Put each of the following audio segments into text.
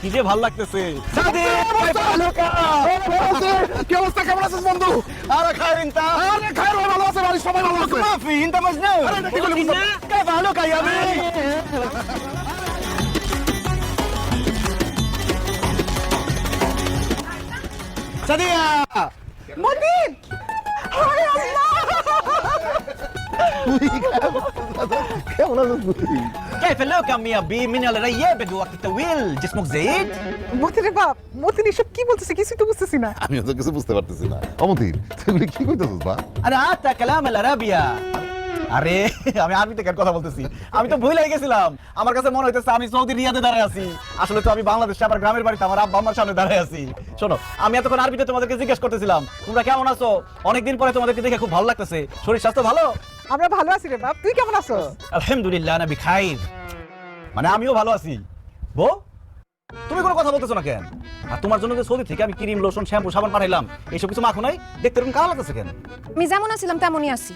কি যে ভালো লাগতেছে। কি অবস্থা, কেমন আছিস বন্ধু? আরে খায়ের ইনতা, আরে খায়ের ভালো আছে, বাড়ির সবাই ভালো আছে। মাফি ইনতা মজনু। আরে এটা কি বলছিস? কে ভালো কাই আমি। সাদিয়া মতিন, হায় আল্লাহ, কেমন আছিস তুই? كيف لكم يا بي من الرياب بوقت طويل جسمك زايد؟ মতিন রে বাপ, মতিন এসব কি বলতেছে কিছুই তো বুঝতেছি না। আমিও তো কিছু বুঝতে পারতেছি না। অমতিন, তুই কি কইতাছিস বা? انا عادت كلام العربية। আরে আমি আরবিতে কেন কথা বলতেছি, আমি তো ভুল হয়ে গেছিলাম। আমার কাছে মনে হইতেছে আমি সৌদি রিয়াদে দাঁড়ায় আছি, আসলে তো আমি বাংলাদেশে আবার গ্রামের বাড়িতে আমার আব্বা আম্মার সামনে দাঁড়ায় আছি। শোনো, আমি এতক্ষণ আরবিতে তোমাদেরকে জিজ্ঞেস করতেছিলাম তোমরা কেমন আছো, অনেকদিন পরে তোমাদেরকে দেখে খুব ভালো লাগতেছে, শরীর স্বাস্থ্য ভালো? আমরা ভালো আছি রে বাপ, তুই কেমন আছিস? আলহামদুলিল্লাহ আনা বিখাইর, মানে আমিও ভালো আছি। বউ, তুমি কোনো কথা বলতেছো না কেন? আর তোমার জন্য যে সৌদি থেকে আমি ক্রিম লোশন শ্যাম্পু সাবান পাঠাইলাম, এইসব কিছু মাখো নাই, দেখতে এরকম কালো লাগতেছে কেন? আমি যেমন আছিলাম তেমনই আছি।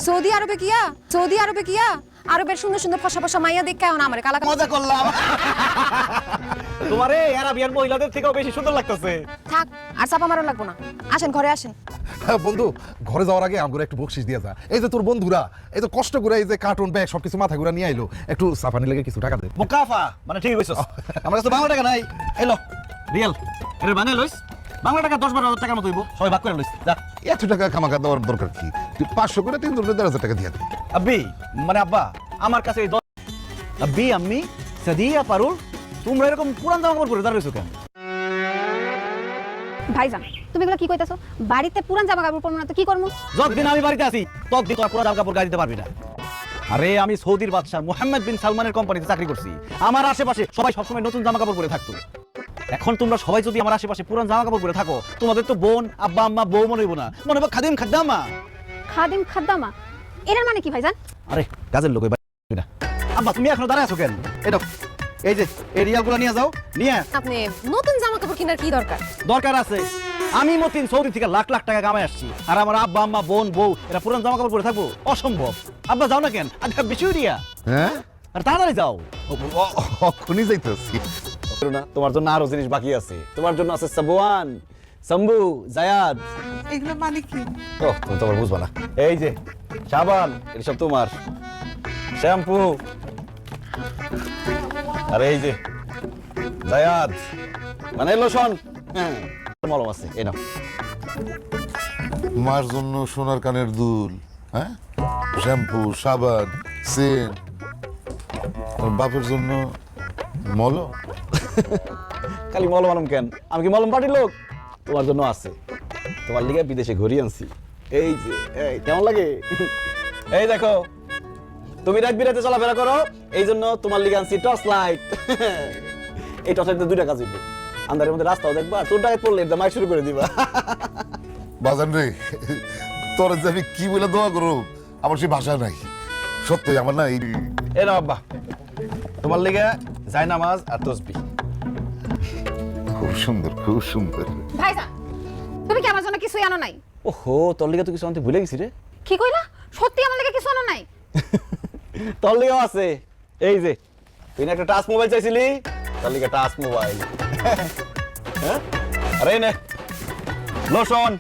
সৌদি আরবে কিয়া আরবের সুন্দর সুন্দর ফসা ফসা মাইয়া দেখে এখন আমার কালা মজা করলাম। তোমারে আরাবিয়ান মহিলাদের থেকেও বেশি সুন্দর লাগতেছে। থাক, আর চাপা মারো লাগবো না, আসেন ঘরে আসেন। হ্যাঁ বন্ধু, ঘরে যাওয়ার আগে আমগুলো একটু বকশিস দিয়ে যা। এই যে তোর বন্ধুরা, এই তো কষ্ট করে এই যে কার্টুন ব্যাগ সবকিছু মাথা ঘুরা নিয়ে আইলো, একটু সাফানি লেগে কিছু টাকা দে। মুকাফা মানে ঠিক হইছস। আমার কাছে বাংলা টাকা নাই, এলো রিয়েল এর বানাই লইস। বাংলা টাকা 10-12 টাকার মতো হইব, সবাই ভাগ করে লইস। যা এত টাকা খামাখা দেওয়ার দরকার কি? তুই 500 করে 3,000 টাকা দিয়ে দে। আব্বি, মানে আব্বা, আমার কাছে এই আব্বি আম্মি সাদিয়া পারুল, তোমরা এরকম পুরান জামা কাপড় পরে দাঁড়াইছো কেন? ভাইজান, তুমি এগুলো কি কইতাছো? বাড়িতে পুরান জামা কাপড় পরবো না তো কি করবো? যতদিন আমি বাড়িতে আছি ততদিন তোর পুরান জামা কাপড় গায়ে দিতে পারবি না। আরে আমি সৌদির বাদশা মোহাম্মদ বিন সালমানের কোম্পানিতে চাকরি করছি, আমার আশেপাশে সবাই সবসময় নতুন জামা কাপড় পরে থাকতো। এখন তোমরা সবাই যদি আমার আশেপাশে পুরান জামা কাপড় পরে থাকো, তোমাদের তো বোন আব্বা আম্মা বউ মনে হইব না, মনে হবে খাদিম খাদ্দামা। খাদিম খাদ্দামা, এটার মানে কি ভাইজান? আরে কাজের লোক না। আব্বা তুমি এখনো দাঁড়ায় আছো কেন? এটা এই যে এই রিয়ালগুলো নিয়ে যাও, নিয়ে আপনি নতুন জামা কাপড় কেনার কি দরকার? দরকার আছে। আমি মতিন সৌদি থেকে লাখ লাখ টাকা কামাই আসছি, আর আমার আব্বা আম্মা বোন বউ এরা পুরান জামা কাপড় পরে থাকবো? অসম্ভব। আব্বা যাও না কেন, আচ্ছা বেশি দিয়া হ্যাঁ, আর তাড়াতাড়ি যাও। অক্ষুনি যাইতেছি। না, তোমার জন্য আরো জিনিস বাকি আছে। তোমার জন্য আছে সাবওয়ান, সাম্বু, জায়াদ। এগুলো মানে কি? ও তুমি তো আবার বুঝবা না। এই যে সাবান, এসব তোমার, শ্যাম্পু, আর এই যে জায়াদ মানে লোশন, হ্যাঁ মলম আছে, এই নাও। মার জন্য সোনার কানের দুল, হ্যাঁ, শ্যাম্পু, সাবান, সেন্ট। আর বাপের জন্য মলম। খালি মলম আনম কেন, আমি কি মলম পার্টির লোক? তোমার জন্য আছে, তোমার লিগে বিদেশে ঘুরি আনছি। এই যে এই কেমন লাগে? এই দেখো, তুমি রাত বিরাতে চলাফেরা করো, এই জন্য তোমার লিগে আনছি টর্চ লাইট। এই টর্চ লাইটে 2 টাকা যাবে, আন্ধারের মধ্যে রাস্তাও দেখবা, তোর টাকা পড়লে এটা মাইক শুরু করে দিবা। বাজান রে, তোর যে আমি কি বলে দোয়া করো, আমার সেই ভাষা নাই। সত্যি আমার না এই এই নাও আব্বা, তোমার লিগে জায়নামাজ আর তসবিহ। খুব সুন্দর, খুব সুন্দর। ভাইজান, তুমি কি আমার জন্য কিছুই আনো নাই? ওহো, তোর লিগে তো কিছু আনতে ভুলে গেছি রে। কি কইলা? সত্যি আমার লাগে কিছু আনো নাই? তোর লিগেও আছে, এই যে তুই না একটা টাচ মোবাইল চাইছিলি, তোর লিগে টাচ মোবাইল। হ্যাঁ, আরে নে লোশন,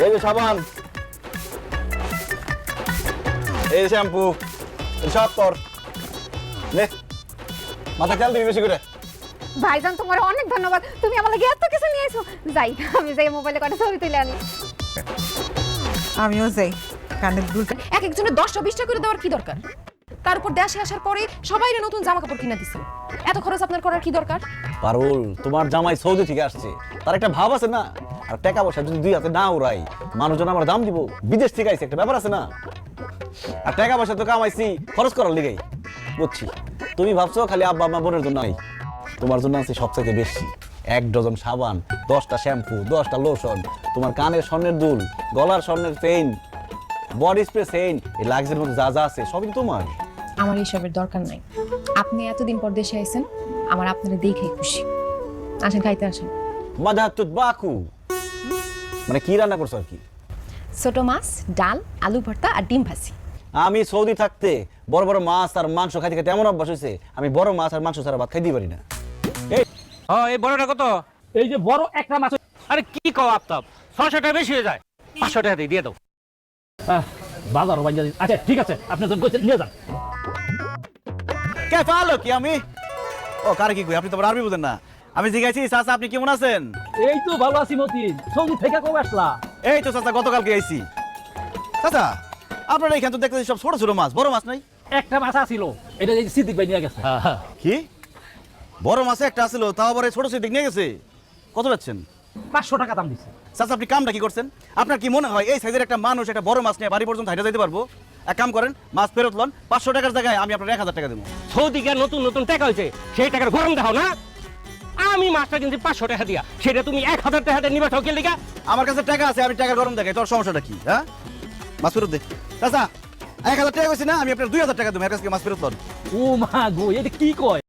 এই যে সাবান, এই যে শ্যাম্পু, এই সব তোর নে, মাথা খেয়াল দিবি বেশি করে। ভাইজান, তোমার অনেক ধন্যবাদ, তুমি আমার লাগে এত কিছু নিয়ে এসো। যাই, আমি যাই মোবাইলে কটা ছবি তুলে আনি। আমিও যাই, কানের দুল। এক একজনের 10-20টা করে দেওয়ার কি দরকার? তার উপর দেশে আসার পরে সবাই নতুন জামা কাপড় কিনে দিছে, এত খরচ আপনার করার কি দরকার? পারুল, তোমার জামাই সৌদি থেকে আসছে, তার একটা ভাব আছে না। আর টাকা পয়সা যদি 2 হাতে না উড়াই, মানুষজন আমার দাম দিব। বিদেশ থেকে আইছে, একটা ব্যাপার আছে না। আর টাকা পয়সা তো কামাইছি খরচ করার লিগেই, বুঝছি। তুমি ভাবছো খালি আব্বা আম্মা বোনের জন্য নাই, তোমার জন্য আছে সবচাইতে বেশি। 1 ডজন সাবান, 10টা শ্যাম্পু, 10টা লোশন, তোমার কানের স্বর্ণের দুল, গলার স্বর্ণের চেইন, বডি স্প্রে চেইন, এই লাক্সের মধ্যে যা যা আছে সবই তোমার। আমার এইসবের দরকার নাই। আপনি এতদিন পর দেশে আইছেন, আমার আপনারা দেখেই খুশি। আসেন, খাইতে আসেন। মাদাতুত বাকু মানে কি রান্না করছো আর কি? ছোট মাছ, ডাল, আলু ভর্তা আর ডিম ভাজি। আমি সৌদি থাকতে বড় বড় মাছ আর মাংস খাইতে খাইতে এমন অভ্যাস হয়েছে আমি বড় মাছ আর মাংস ছাড়া ভাত খাইতে পারি না। এই বড়টা কত? এই যে বড় একটা মাছ, আরে কি কও আফতাব, 600 টাকা বেশি হয়ে যায়, 500 টাকা দিয়ে দাও। বাজারও বাঞ্জা। আচ্ছা ঠিক আছে, আপনি যখন কইছেন নিয়ে যান। কে পালো কি আমি? ও কারে কি কই, আপনি তো আবার আরবি বুঝেন না। আমি জিজ্ঞাসি চাচা আপনি কেমন আছেন? এই তো ভালো আছি মতিন। সৌদি থেকে কবে আসলা? এই তো চাচা গতকালকে আইছি। চাচা আপনারা এখানে তো দেখতেছি সব ছোট ছোট মাছ, বড় মাছ নাই? একটা মাছ আছিল, এটা এই সিদ্দিক ভাই নিয়ে গেছে। কি বড় মাছ একটা আছিল, তাও আবার এই ছোট ছোট দিক নিয়ে গেছে? কত যাচ্ছেন? 500 টাকা দাম দিছে। চাচা আপনি কামটা কি করছেন? আপনার কি মনে হয় এই সাইজের একটা মানুষ একটা বড় মাছ নিয়ে বাড়ি পর্যন্ত হাইটা যেতে পারবো? এক কাম করেন, মাছ ফেরত লন, 500 টাকার জায়গায় আমি আপনার 1000 টাকা দেবো। সৌদি গিয়ে নতুন নতুন টাকা হয়েছে, সেই টাকার গরম দাও না। আমি মাছটা কিনছি 500 টাকা দিয়া, সেটা তুমি 1000 টাকা দিয়ে নিবা ঠকের লিগা? আমার কাছে টাকা আছে, আমি টাকার গরম দেখাই, তোর সমস্যাটা কি? হ্যাঁ মাছ ফেরত দে। চাচা 1000 টাকা কইছি না, আমি আপনার 2000 টাকা দেবো, এর কাছে মাছ ফেরত লন। ও মা গো, এটা কি কয়?